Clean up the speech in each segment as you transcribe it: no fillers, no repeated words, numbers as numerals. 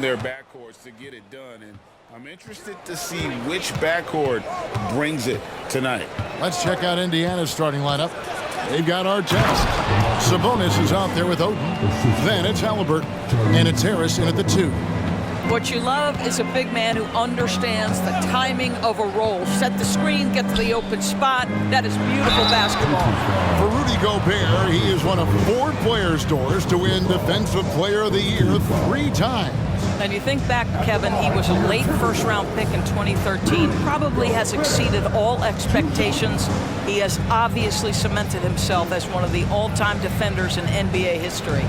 their backcourts to get it done, and I'm interested to see which backcourt brings it tonight. Let's check out Indiana's starting lineup. They've got Artest. Sabonis is out there with Oden. Then it's Halliburton, and it's Harris in at the 2. What you love is a big man who understands the timing of a roll. Set the screen, get to the open spot. That is beautiful basketball. For Rudy Gobert, he is one of 4 players' doors to win Defensive Player of the Year 3 times. And you think back, Kevin, he was a late first-round pick in 2013. Probably has exceeded all expectations. He has obviously cemented himself as one of the all-time defenders in NBA history.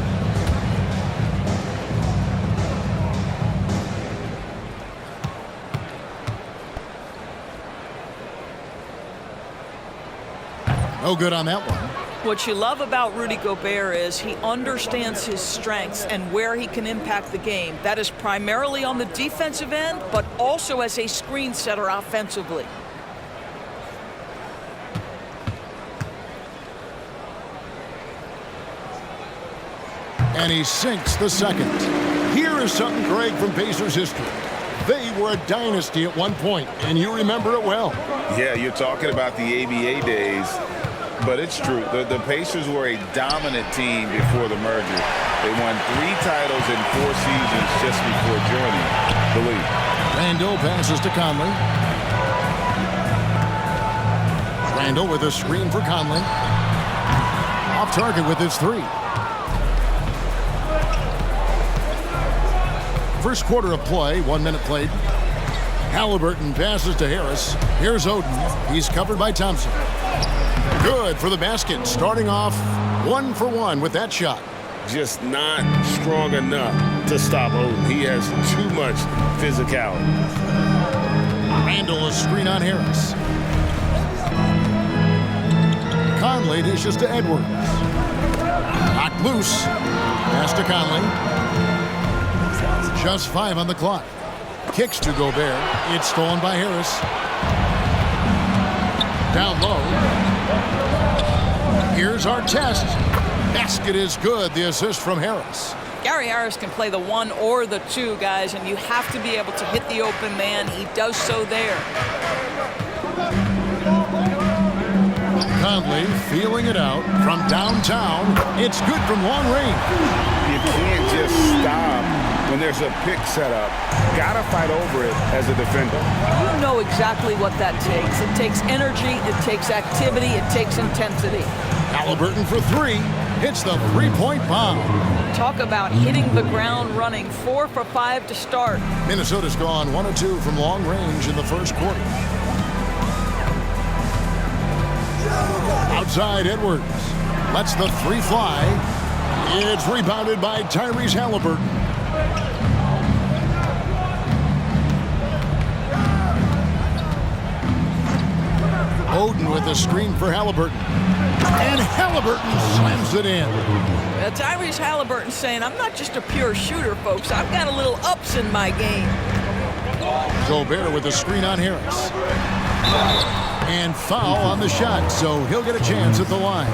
No good on that one. What you love about Rudy Gobert is he understands his strengths and where he can impact the game. That is primarily on the defensive end, but also as a screen setter offensively. And he sinks the second. Here is something, Greg, from Pacers history. They were a dynasty at one point, and you remember it well. Yeah, you're talking about the ABA days. But it's true. The Pacers were a dominant team before the merger. They won 3 titles in 4 seasons just before joining the league. Randall passes to Conley. Randall with a screen for Conley. Off target with his 3. First quarter of play, 1 minute played. Halliburton passes to Harris. Here's Oden. He's covered by Thompson. Good for the basket, starting off 1 for 1 with that shot. Just not strong enough to stop Oden. He has too much physicality. Randall a screen on Harris. Conley dishes to Edwards. Knocked loose. Pass to Conley. Just 5 on the clock. Kicks to Gobert. It's stolen by Harris. Down low. Here's Artest. Basket is good. The assist from Harris. Gary Harris can play the 1 or the 2, guys, and you have to be able to hit the open man. He does so there. Conley feeling it out from downtown. It's good from long range. You can't just stop when there's a pick set up. Gotta fight over it as a defender. You know exactly what that takes. It takes energy, it takes activity, it takes intensity. Halliburton for 3. Hits the 3-point bomb. Talk about hitting the ground running. 4 for 5 to start. Minnesota's gone 1 of 2 from long range in the first quarter. Outside Edwards. Lets the 3 fly. It's rebounded by Tyrese Halliburton. Oden with a screen for Halliburton. And Halliburton slams it in. Tyrese Halliburton saying, I'm not just a pure shooter, folks. I've got a little ups in my game. Gobert with a screen on Harris. And foul on the shot, so he'll get a chance at the line.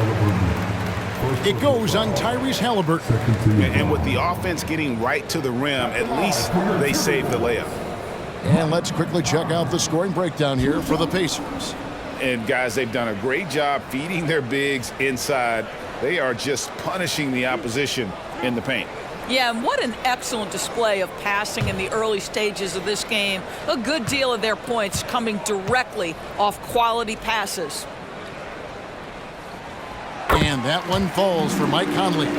It goes on Tyrese Halliburton. And with the offense getting right to the rim, at least they saved the layup. And let's quickly check out the scoring breakdown here for the Pacers. And, guys, they've done a great job feeding their bigs inside. They are just punishing the opposition in the paint. Yeah, and what an excellent display of passing in the early stages of this game. A good deal of their points coming directly off quality passes. And that one falls for Mike Conley.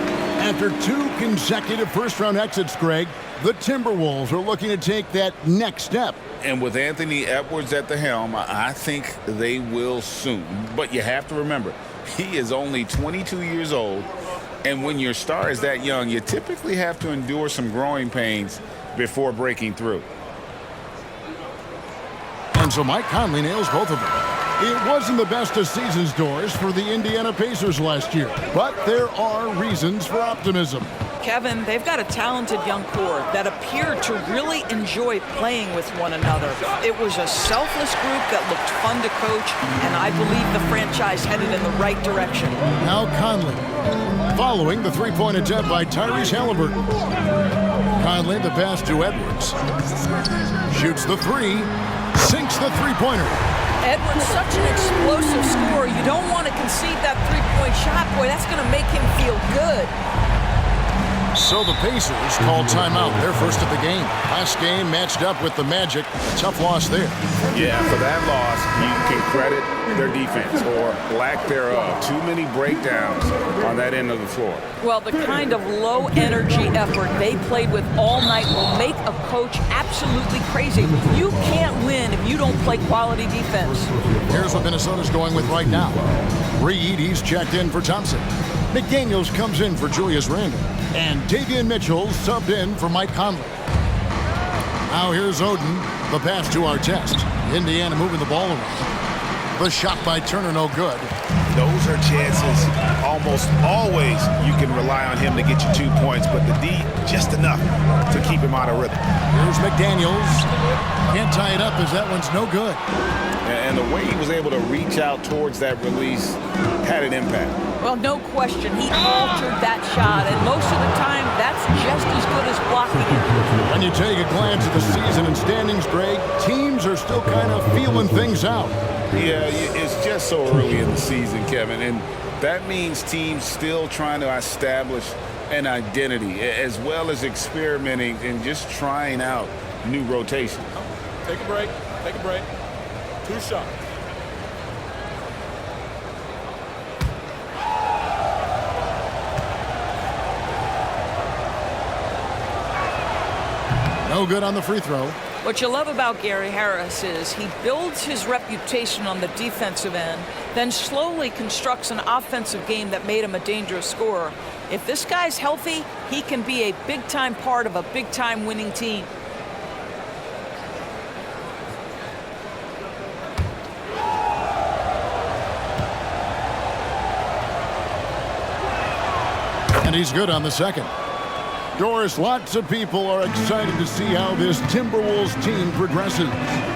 After 2 consecutive first-round exits, Greg, the Timberwolves are looking to take that next step. And with Anthony Edwards at the helm, I think they will soon. But you have to remember, he is only 22 years old. And when your star is that young, you typically have to endure some growing pains before breaking through. And so Mike Conley nails both of them. It wasn't the best of season's doors for the Indiana Pacers last year, but there are reasons for optimism. Kevin, they've got a talented young core that appeared to really enjoy playing with one another. It was a selfless group that looked fun to coach, and I believe the franchise headed in the right direction. Now Conley, following the 3-point attempt by Tyrese Halliburton. Conley, the pass to Edwards. Shoots the three. Sinks the three-pointer. Edwards, such an explosive scorer. You don't want to concede that three-point shot. Boy, that's going to make him feel good. So the Pacers call timeout. Their first of the game. Last game matched up with the Magic. Tough loss there. Yeah, for that loss, you can credit their defense or lack thereof. Too many breakdowns on that end of the floor. Well, the kind of low-energy effort they played with all night will make a coach absolutely crazy. You can't win if you don't play quality defense. Here's what Minnesota's going with right now. Reed, he's checked in for Thompson. McDaniels comes in for Julius Randle. And Davion Mitchell subbed in for Mike Conley. Now here's Oden. The pass to Artest. Indiana moving the ball around. The shot by Turner, no good. Those are chances almost always you can rely on him to get you 2 points, but the D just enough to keep him out of rhythm. Here's McDaniels. Can't tie it up as that one's no good. And the way he was able to reach out towards that release had an impact. Well, no question. He altered that shot, and most of the time, that's just as good as blocking it. When you take a glance at the season and standings, Greg, teams are still kind of feeling things out. Yeah, it's just so early in the season, Kevin, and that means teams still trying to establish an identity as well as experimenting and just trying out new rotations. Take a break. Take a break. 2 shots. No good on the free throw. What you love about Gary Harris is he builds his reputation on the defensive end, then slowly constructs an offensive game that made him a dangerous scorer. If this guy's healthy, he can be a big-time part of a big-time winning team. And he's good on the second. Doris, lots of people are excited to see how this Timberwolves team progresses.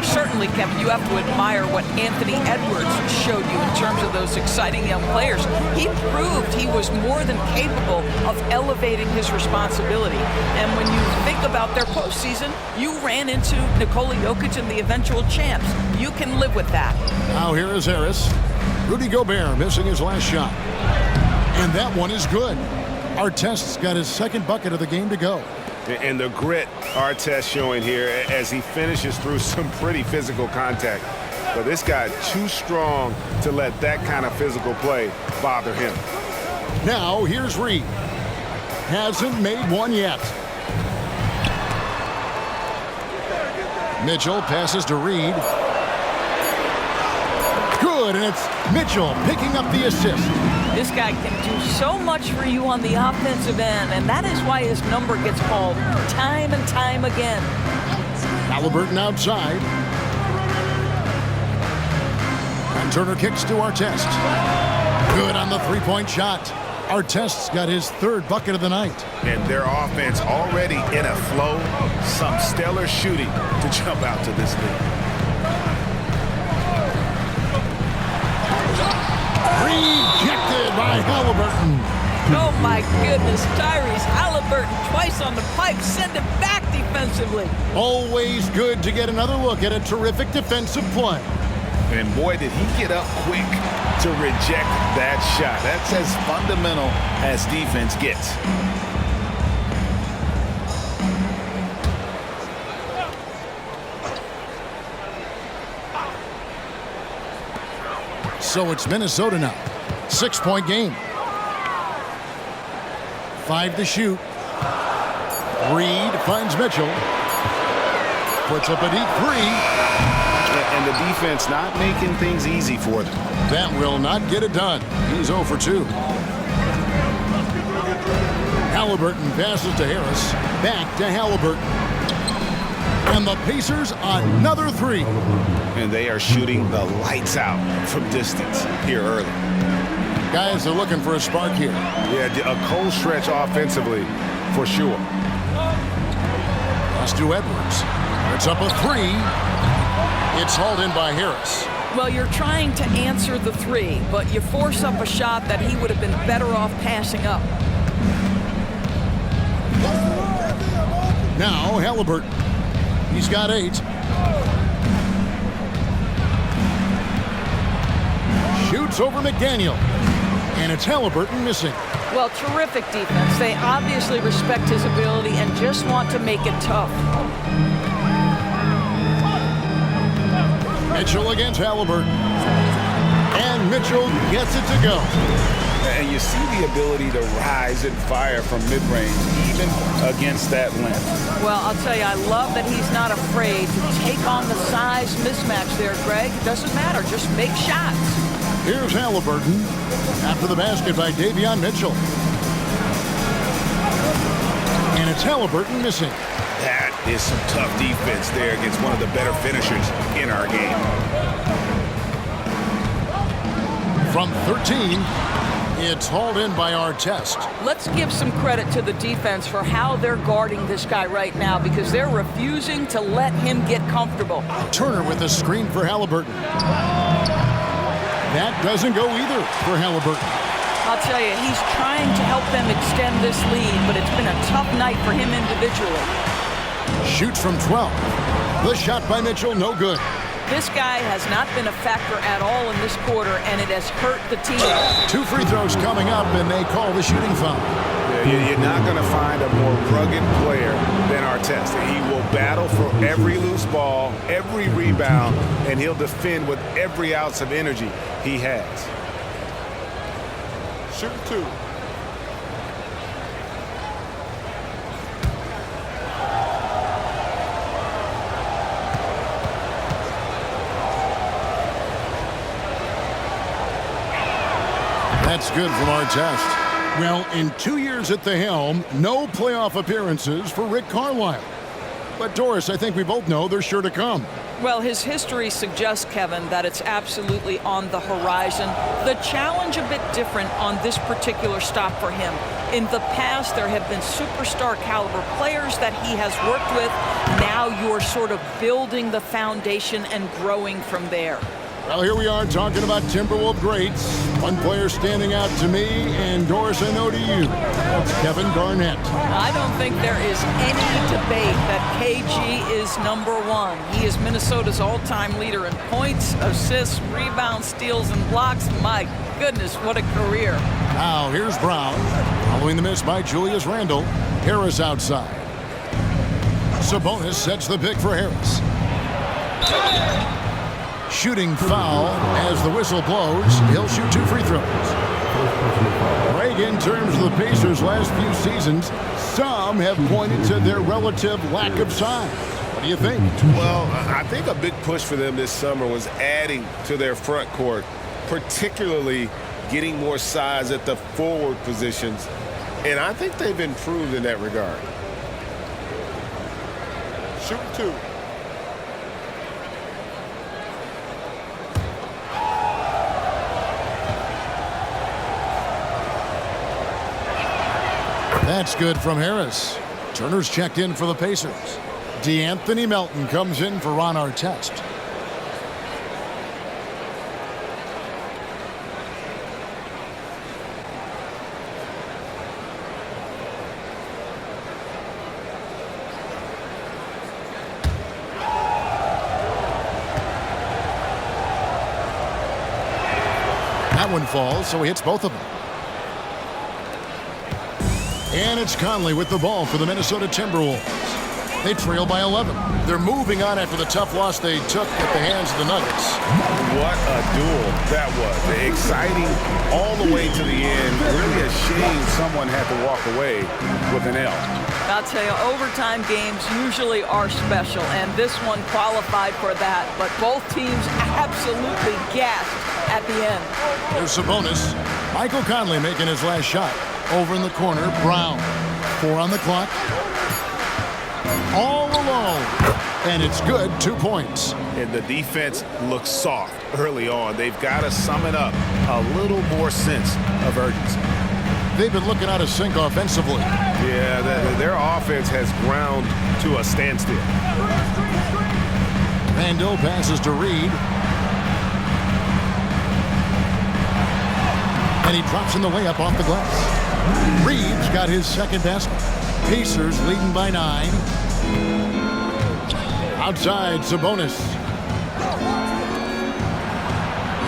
Certainly, Kevin, you have to admire what Anthony Edwards showed you in terms of those exciting young players. He proved he was more than capable of elevating his responsibility. And when you think about their postseason, you ran into Nikola Jokic and the eventual champs. You can live with that. Now here is Harris. Rudy Gobert missing his last shot. And that one is good. Artest's got his second bucket of the game to go. And the grit Artest showing here as he finishes through some pretty physical contact. But this guy too strong to let that kind of physical play bother him. Now here's Reed. Hasn't made one yet. Mitchell passes to Reed. Good, and it's Mitchell picking up the assist. This guy can do so much for you on the offensive end, and that is why his number gets called time and time again. Halliburton outside. And Turner kicks to Artest. Good on the three-point shot. Artest's got his third bucket of the night. And their offense already in a flow. Some stellar shooting to jump out to this lead. Rejected by Halliburton. Oh my goodness, Tyrese Halliburton twice on the pipe, send it back defensively. Always good to get another look at a terrific defensive play. And boy, did he get up quick to reject that shot. That's as fundamental as defense gets. So it's Minnesota now. 6-point game. 5 to shoot. Reed finds Mitchell. Puts up a deep three. And the defense not making things easy for them. That will not get it done. He's 0 for 2. Halliburton passes to Harris. Back to Halliburton. And the Pacers another three. And they are shooting the lights out from distance here early. Guys are looking for a spark here. Yeah, a cold stretch offensively for sure. Pass to Edwards. It's up a three. It's hauled in by Harris. Well, you're trying to answer the three, but you force up a shot that he would have been better off passing up. Now Halliburton. He's got 8. Shoots over McDaniel. And it's Halliburton missing. Well, terrific defense. They obviously respect his ability and just want to make it tough. Mitchell against Halliburton. And Mitchell gets it to go. And you see the ability to rise and fire from mid-range, even against that length. Well, I'll tell you, I love that he's not afraid to take on the size mismatch there, Greg. Doesn't matter. Just make shots. Here's Halliburton. After the basket by Davion Mitchell. And it's Halliburton missing. That is some tough defense there against one of the better finishers in our game. From 13, it's hauled in by Artest. Let's give some credit to the defense for how they're guarding this guy right now because they're refusing to let him get comfortable. Turner with a screen for Halliburton. That doesn't go either for Halliburton. I'll tell you, he's trying to help them extend this lead, but it's been a tough night for him individually. Shoots from 12. The shot by Mitchell, no good. This guy has not been a factor at all in this quarter, and it has hurt the team. 2 free throws coming up, and they call the shooting foul. Yeah, you're not going to find a more rugged player than Artest. He will battle for every loose ball, every rebound, and he'll defend with every ounce of energy he has. Shoot 2. That's good from Artest. Well, in 2 years at the helm, no playoff appearances for Rick Carlisle. But Doris, I think we both know they're sure to come. Well, his history suggests, Kevin, that it's absolutely on the horizon. The challenge a bit different on this particular stop for him. In the past, there have been superstar caliber players that he has worked with. Now you're sort of building the foundation and growing from there. Well, here we are talking about Timberwolves greats. One player standing out to me, and Doris, I know to you. That's Kevin Garnett. I don't think there is any debate that KG is #1. He is Minnesota's all-time leader in points, assists, rebounds, steals, and blocks. My goodness, what a career. Now, here's Brown. Following the miss by Julius Randle. Harris outside. Sabonis sets the pick for Harris. Shooting foul as the whistle blows. He'll shoot 2 free throws. Greg, in terms of the Pacers' last few seasons, some have pointed to their relative lack of size. What do you think? Well, I think a big push for them this summer was adding to their front court, particularly getting more size at the forward positions. And I think they've improved in that regard. Shoot 2. That's good from Harris. Turner's checked in for the Pacers. DeAnthony Melton comes in for Ron Artest. That one falls, so he hits both of them. And it's Conley with the ball for the Minnesota Timberwolves. They trail by 11. They're moving on after the tough loss they took at the hands of the Nuggets. What a duel that was. Exciting all the way to the end. Really a shame someone had to walk away with an L. I'll tell you, overtime games usually are special, and this one qualified for that. But both teams absolutely gasped at the end. There's Sabonis. Michael Conley making his last shot. Over in the corner, Brown. 4 on the clock. All alone. And it's good, 2 points. And the defense looks soft early on. They've got to sum it up. A little more sense of urgency. They've been looking out of sync offensively. Yeah, their offense has ground to a standstill. Randle passes to Reed. And he drops in the layup off the glass. Reed's got his second basket. Pacers leading by 9. Outside, Sabonis.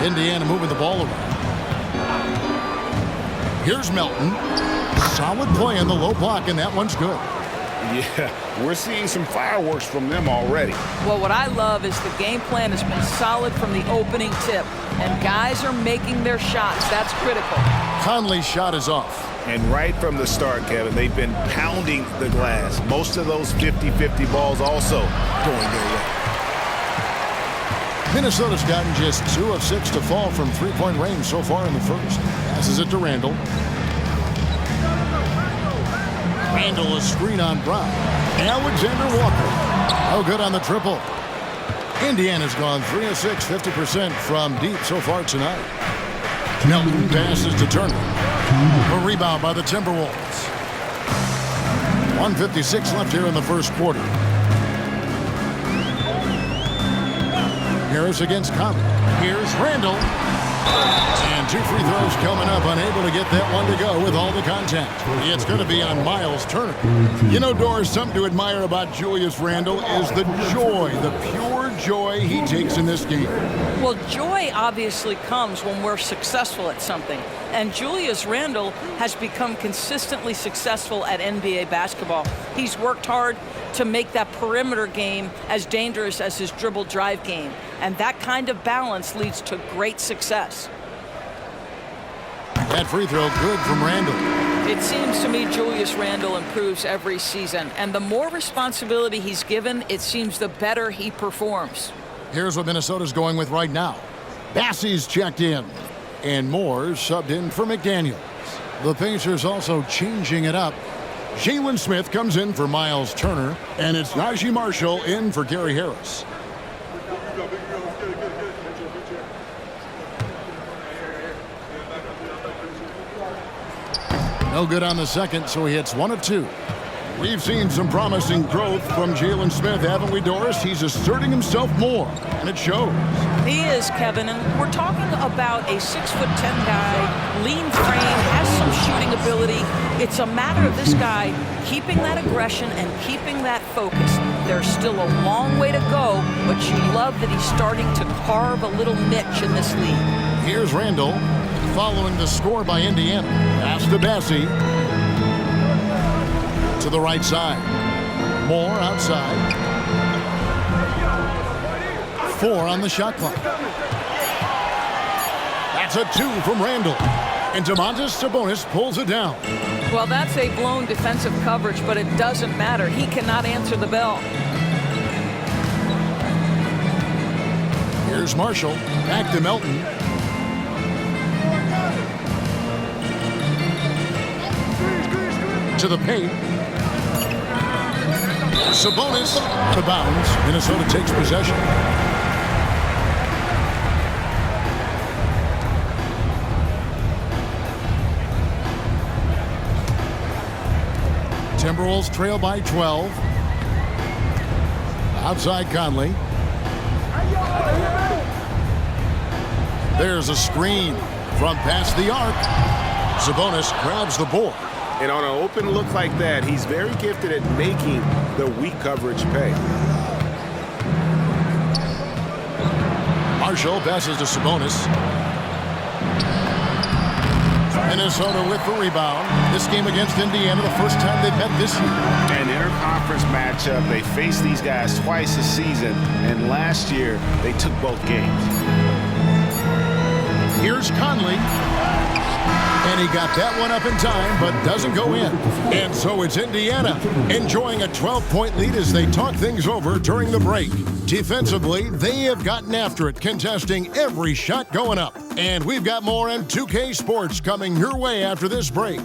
Indiana moving the ball around. Here's Melton. Solid play in the low block, and that one's good. Yeah, we're seeing some fireworks from them already. Well, what I love is the game plan has been solid from the opening tip, and guys are making their shots. That's critical. Conley's shot is off. And right from the start, Kevin, they've been pounding the glass. Most of those 50-50 balls also going their way. Minnesota's gotten just 2 of 6 to fall from three-point range so far in the first. Passes it to Randall. Randall, a screen on Brown. Alexander Walker. No good on the triple. Indiana's gone 3 of 6, 50% from deep so far tonight. Melton passes to Turner. A rebound by the Timberwolves. 1:56 left here in the first quarter. Harris against Conley. Here's Randall. And 2 free throws coming up, unable to get that one to go with all the contact. It's going to be on Miles Turner. You know, Doris, something to admire about Julius Randle is the joy, the pure joy he takes in this game. Well, joy obviously comes when we're successful at something. And Julius Randle has become consistently successful at NBA basketball. He's worked hard to make that perimeter game as dangerous as his dribble drive game. And that kind of balance leads to great success. That free throw good from Randle. It seems to me Julius Randle improves every season. And the more responsibility he's given, it seems the better he performs. Here's what Minnesota's going with right now. Bassey's checked in. And Moore subbed in for McDaniels. The Pacers also changing it up. Jalen Smith comes in for Miles Turner. And it's Najee Marshall in for Gary Harris. No good on the second, so he hits 1 of 2. We've seen some promising growth from Jalen Smith, haven't we, Doris? He's asserting himself more, and it shows. He is, Kevin, and we're talking about a 6'10" guy, lean frame, has some shooting ability. It's a matter of this guy keeping that aggression and keeping that focus. There's still a long way to go, but you love that he's starting to carve a little niche in this league. Here's Randall, following the score by Indiana. Pass to Bassey. To the right side. Moore outside. 4 on the shot clock. That's a 2 from Randall. And Domantas Sabonis pulls it down. Well, that's a blown defensive coverage, but it doesn't matter. He cannot answer the bell. Here's Marshall. Back to Melton. To the paint. Sabonis to bounds. Minnesota takes possession. Timberwolves trail by 12. Outside Conley. There's a screen from past the arc. Sabonis grabs the board. And on an open look like that, he's very gifted at making the weak coverage pay. Marshall passes to Sabonis. Minnesota with the rebound. This game against Indiana, the first time they've met this year. An interconference matchup. They faced these guys twice a season, and last year they took both games. Here's Conley. And he got that one up in time, but doesn't go in. And so it's Indiana enjoying a 12-point lead as they talk things over during the break. Defensively, they have gotten after it, contesting every shot going up. And we've got more on 2K Sports coming your way after this break.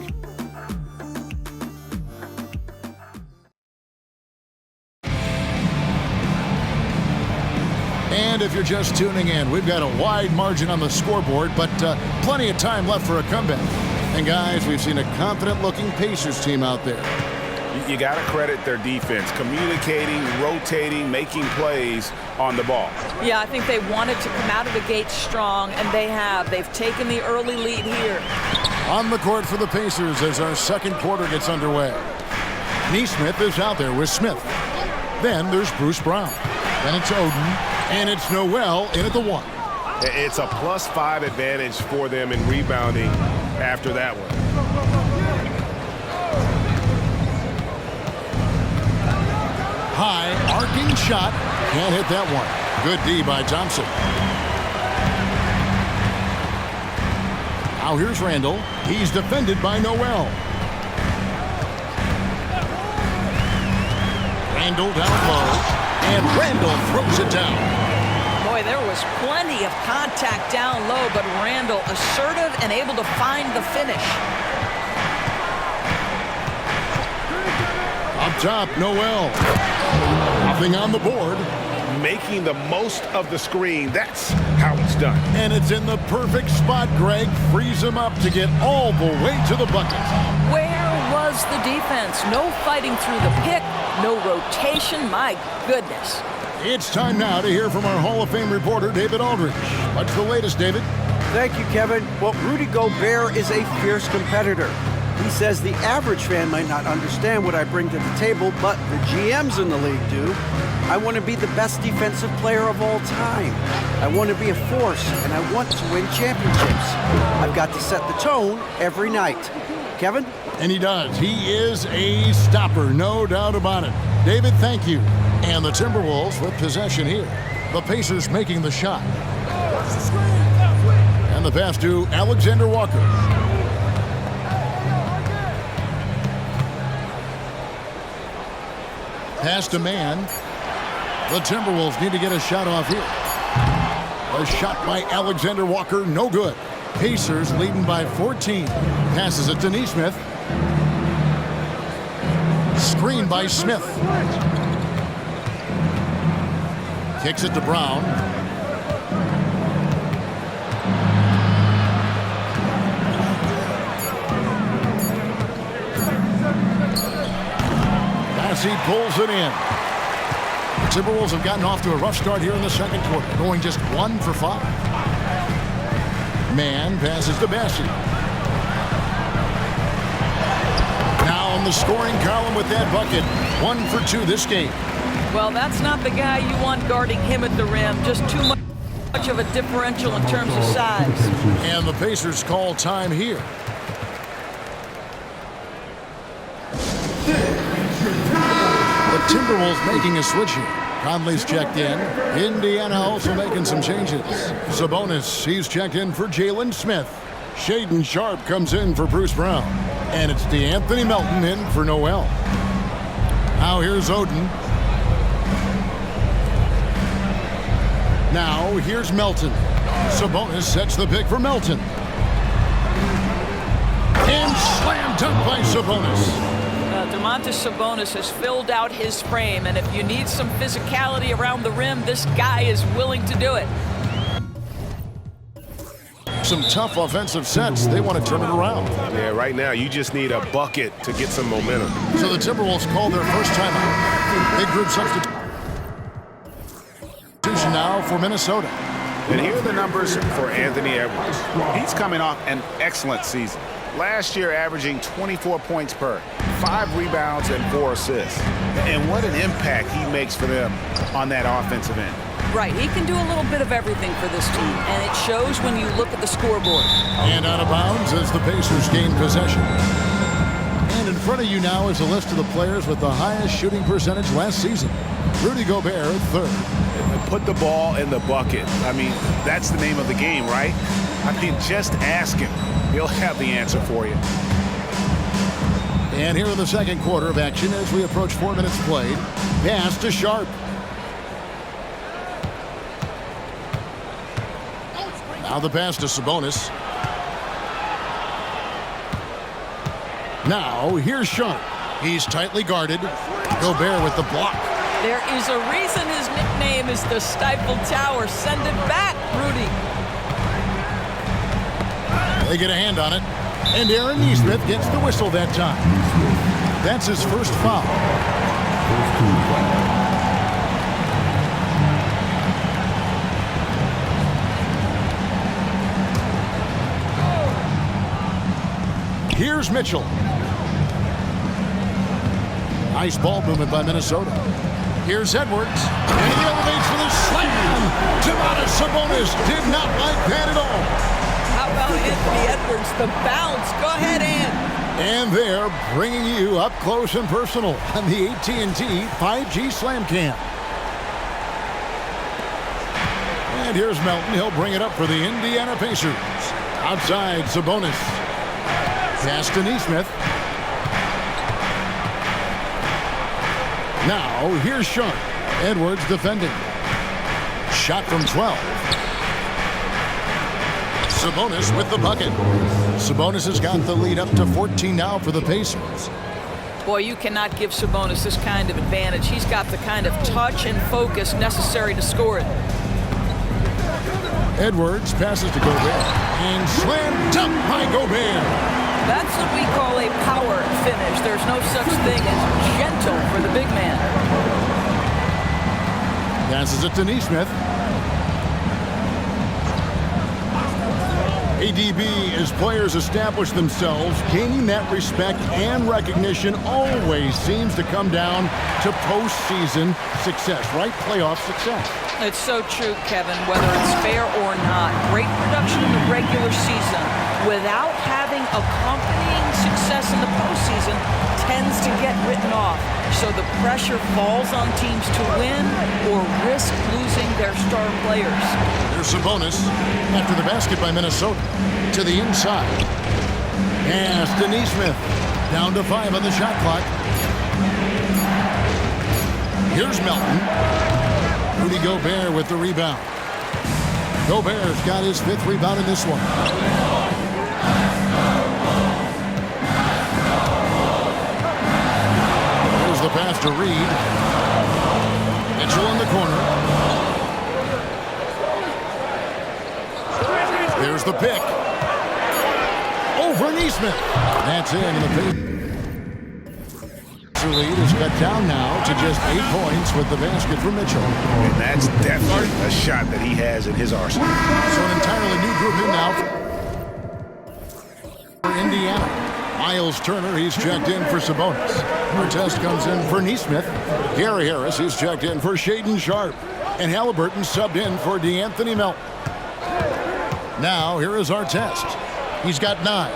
And if you're just tuning in, we've got a wide margin on the scoreboard, but plenty of time left for a comeback. And guys, we've seen a confident-looking Pacers team out there. You got to credit their defense, communicating, rotating, making plays on the ball. Yeah, I think they wanted to come out of the gate strong, and they have. They've taken the early lead here. On the court for the Pacers as our second quarter gets underway. Neesmith is out there with Smith. Then there's Bruce Brown. Then it's Oden, and it's Noel in at the 1. It's a +5 advantage for them in rebounding after that one. High, arcing shot. Can't hit that one. Good D by Thompson. Now here's Randall. He's defended by Noel. Randall down low, and Randall throws it down. Boy, there was plenty of contact down low, but Randall assertive and able to find the finish. Up top, Noel. Nothing on the board. Making the most of the screen. That's how it's done. And it's in the perfect spot, Greg. Frees him up to get all the way to the bucket. Where was the defense? No fighting through the pick, no rotation. My goodness. It's time now to hear from our Hall of Fame reporter, David Aldridge. What's the latest, David? Thank you, Kevin. Well, Rudy Gobert is a fierce competitor. He says the average fan might not understand what I bring to the table, but the GMs in the league do. I want to be the best defensive player of all time. I want to be a force, and I want to win championships. I've got to set the tone every night. Kevin? And he does. He is a stopper, no doubt about it. David, thank you. And the Timberwolves with possession here. The Pacers making the shot. And the pass to Alexander Walker. Pass to man. The Timberwolves need to get a shot off here. A shot by Alexander Walker, no good. Pacers leading by 14. Passes it to Nesmith. Screen by Smith. Kicks it to Brown. As he pulls it in. The Timberwolves have gotten off to a rough start here in the second quarter, going just 1 for 5. Man passes to Bassi. Now on the scoring column with that bucket. 1 for 2 this game. Well, that's not the guy you want guarding him at the rim. Just too much of a differential in terms of size. And the Pacers call time here. The Timberwolves making a switch here. Conley's checked in. Indiana also making some changes. Sabonis, he's checked in for Jalen Smith. Shaedon Sharpe comes in for Bruce Brown. And it's DeAnthony Melton in for Noel. Now here's Oden. Now here's Melton. Sabonis sets the pick for Melton. And slam dunk by Sabonis. Domantas Sabonis has filled out his frame, and if you need some physicality around the rim, this guy is willing to do it. Some tough offensive sets. They want to turn it around. Yeah, right now you just need a bucket to get some momentum. So the Timberwolves call their first timeout. Big group substitution now for Minnesota. And here are the numbers for Anthony Edwards. He's coming off an excellent season. Last year averaging 24 points per, 5 rebounds and 4 assists. And what an impact he makes for them on that offensive end. Right, he can do a little bit of everything for this team, and it shows when you look at the scoreboard. And out of bounds as the Pacers gain possession. And in front of you now is a list of the players with the highest shooting percentage last season. Rudy Gobert, 3rd. Put the ball in the bucket. I mean, that's the name of the game, right? I mean, just ask him. He'll have the answer for you. And here in the second quarter of action as we approach 4 minutes played. Pass to Sharpe. Now the pass to Sabonis. Now here's Sharpe. He's tightly guarded. Gobert with the block. There is a reason his nickname is the Stifle Tower. Send it back, Rudy. They get a hand on it. And Aaron Nesmith gets the whistle that time. That's his first foul. Here's Mitchell. Nice ball movement by Minnesota. Here's Edwards, and he elevates for the slam. Domantas Sabonis did not like that at all. How about Anthony Edwards, the bounce? Go ahead, Ann. And they're bringing you up close and personal on the AT&T 5G Slam Cam. And here's Melton. He'll bring it up for the Indiana Pacers. Outside, Sabonis. Pass to Nesmith. Now, here's Sharp. Edwards defending. Shot from 12. Sabonis with the bucket. Sabonis has got the lead up to 14 now for the Pacers. Boy, you cannot give Sabonis this kind of advantage. He's got the kind of touch and focus necessary to score it. Edwards passes to Gobert. And slam dunk by Gobert. That's what we call a power finish. There's no such thing as gentle for the big man. Passes it to Nesmith. ADB, as players establish themselves, gaining that respect and recognition always seems to come down to postseason success, right? Playoff success. It's so true, Kevin, whether it's fair or not. Great production in the regular season without having accompanying success in the postseason tends to get written off. So the pressure falls on teams to win or risk losing their star players. There's Sabonis after the basket by Minnesota to the inside. Pass to Nesmith. Down to 5 on the shot clock. Here's Melton. Rudy Gobert with the rebound. Gobert's got his 5th rebound in this one. There's the pass to Reed. Mitchell in the corner. There's the pick. Over Nesmith. That's in the paint. The lead is cut down now to just 8 points with the basket for Mitchell. And that's definitely a shot that he has in his arsenal. So an entirely new group in now for Indiana. Miles Turner, he's checked in for Sabonis. Artest comes in for Nesmith. Gary Harris, he's checked in for Shaedon Sharp. And Halliburton subbed in for DeAnthony Melton. Now, here is Artest. He's got 9.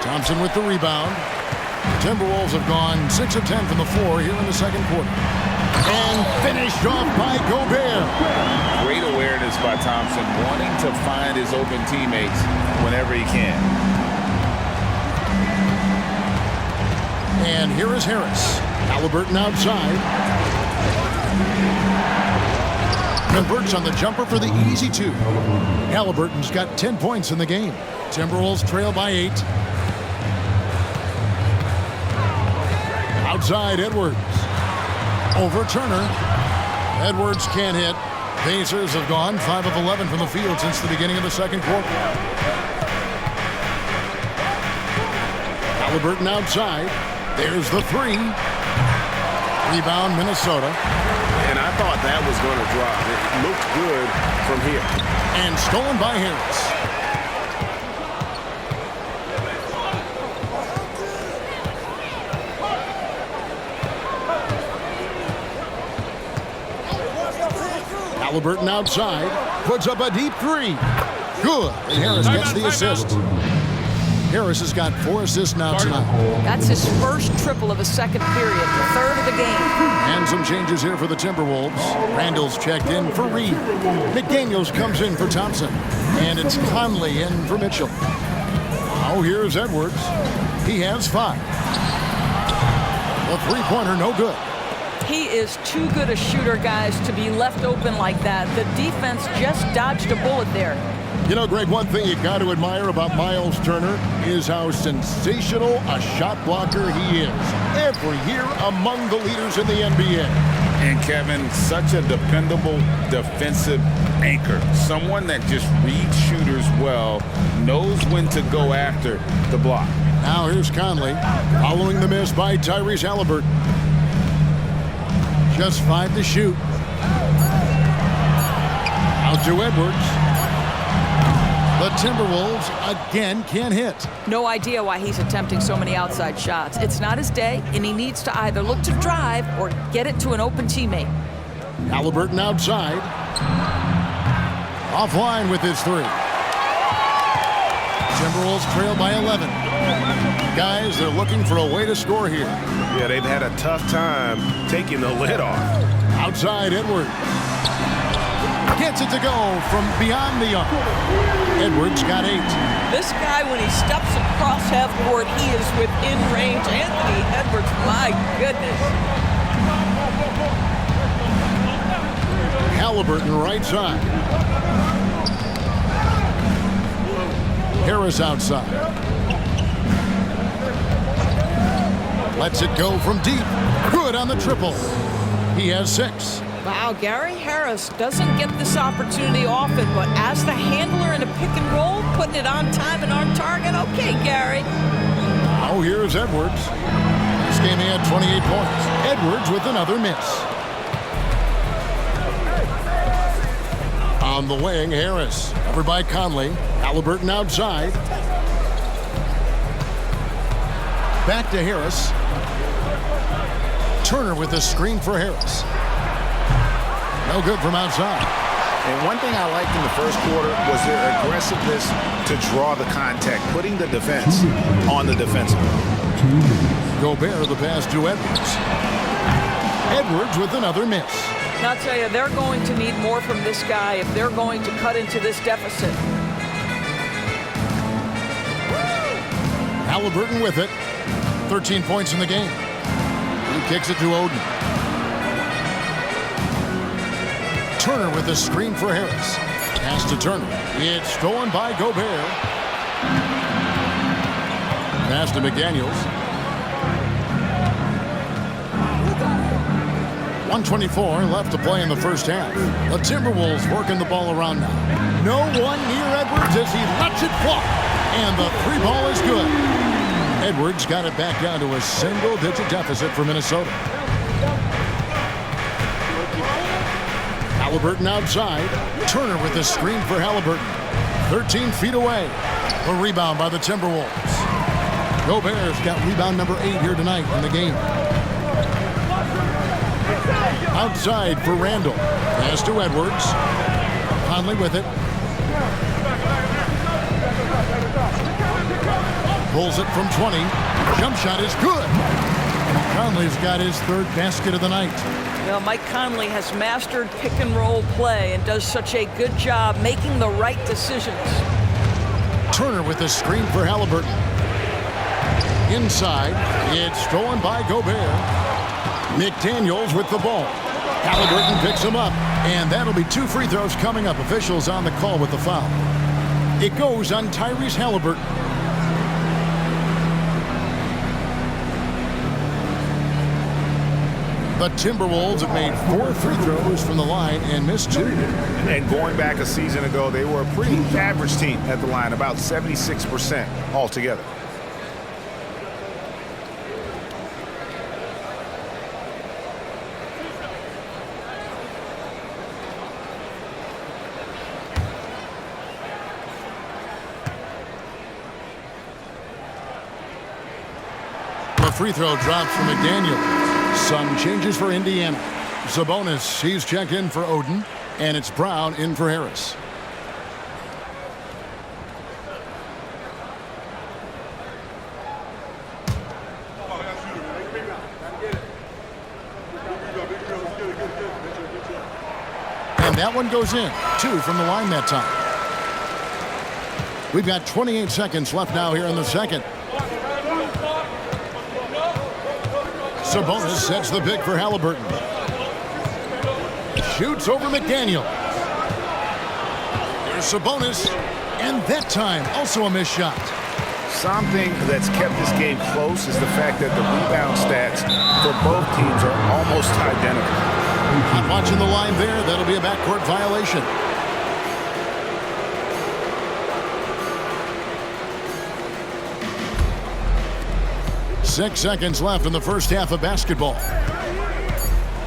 Thompson with the rebound. The Timberwolves have gone 6 of 10 from the floor here in the second quarter. And finished off by Gobert. Great awareness by Thompson, wanting to find his open teammates whenever he can. And here is Harris. Halliburton outside. Converts on the jumper for the easy 2. Halliburton's got 10 points in the game. Timberwolves trail by 8. Outside, Edwards. Over Turner. Edwards can't hit. Pacers have gone 5 of 11 from the field since the beginning of the second quarter. Halliburton outside. There's the 3. Rebound, Minnesota. And I thought that was going to drop. It looked good from here. And stolen by Harris. Halliburton outside, puts up a deep 3. Good, and Harris gets the assist. Harris has got 4 assists now tonight. That's his first triple of the second period, the 3rd of the game. And some changes here for the Timberwolves. Randall's checked in for Reed. McDaniels comes in for Thompson. And it's Conley in for Mitchell. Now here's Edwards. He has 5. A 3-pointer, no good. He is too good a shooter, guys, to be left open like that. The defense just dodged a bullet there. You know, Greg, one thing you got to admire about Miles Turner is how sensational a shot blocker he is. Every year among the leaders in the NBA. And Kevin, such a dependable defensive anchor. Someone that just reads shooters well, knows when to go after the block. Now here's Conley, following the miss by Tyrese Halliburton. Just 5 to shoot. Out to Edwards. The Timberwolves again can't hit. No idea why he's attempting so many outside shots. It's not his day, and he needs to either look to drive or get it to an open teammate. Halliburton outside. Offline with his three. Timberwolves trail by 11. Guys, they're looking for a way to score here. Yeah, they've had a tough time taking the lid off. Outside, Edwards. Gets it to go from beyond the arc. Edwards got 8. This guy, when he steps across half court, he is within range. Anthony Edwards, my goodness. Halliburton right side. Harris outside. Lets it go from deep. Good on the triple. He has 6. Wow, Gary Harris doesn't get this opportunity often, but as the handler in a pick and roll, putting it on time and on target. Okay, Gary. Now here's Edwards. This game he had 28 points. Edwards with another miss. On the wing, Harris. Covered by Conley. Halliburton outside. Back to Harris. Turner with a screen for Harris. No good from outside. And one thing I liked in the first quarter was their aggressiveness to draw the contact, putting the defense on the defensive. Gobert the pass to Edwards. Edwards with another miss. And I'll tell you, they're going to need more from this guy if they're going to cut into this deficit. Halliburton with it. 13 points in the game. He kicks it to Oden. Turner with a screen for Harris. Pass to Turner. It's stolen by Gobert. Pass to McDaniels. 1:24 left to play in the first half. The Timberwolves working the ball around now. No one near Edwards as he lets it fly. And the 3 ball is good. Edwards got it back down to a single-digit deficit for Minnesota. Halliburton outside. Turner with a screen for Halliburton. 13 feet away. A rebound by the Timberwolves. Gobert's got rebound number 8 here tonight in the game. Outside for Randall. Pass to Edwards. Conley with it. Pulls it from 20. Jump shot is good. Conley's got his 3rd basket of the night. Well, Mike Conley has mastered pick and roll play and does such a good job making the right decisions. Turner with a screen for Halliburton. Inside. It's stolen by Gobert. McDaniels with the ball. Halliburton picks him up. And that'll be 2 free throws coming up. Officials on the call with the foul. It goes on Tyrese Halliburton. The Timberwolves have made 4 free throws from the line and missed 2. And going back a season ago, they were a pretty average team at the line, about 76% altogether. The free throw drops from McDaniel. Some changes for Indiana. Sabonis, he's checked in for Oden, and it's Brown in for Harris. And that one goes in. 2 from the line that time. We've got 28 seconds left now here in the second. Sabonis sets the pick for Halliburton. Shoots over McDaniel. There's Sabonis. And that time, also a missed shot. Something that's kept this game close is the fact that the rebound stats for both teams are almost identical. Not watching the line there. That'll be a backcourt violation. Six seconds left in the first half of basketball.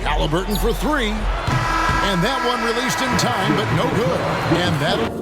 Halliburton for 3. And that one released in time, but no good. And that'll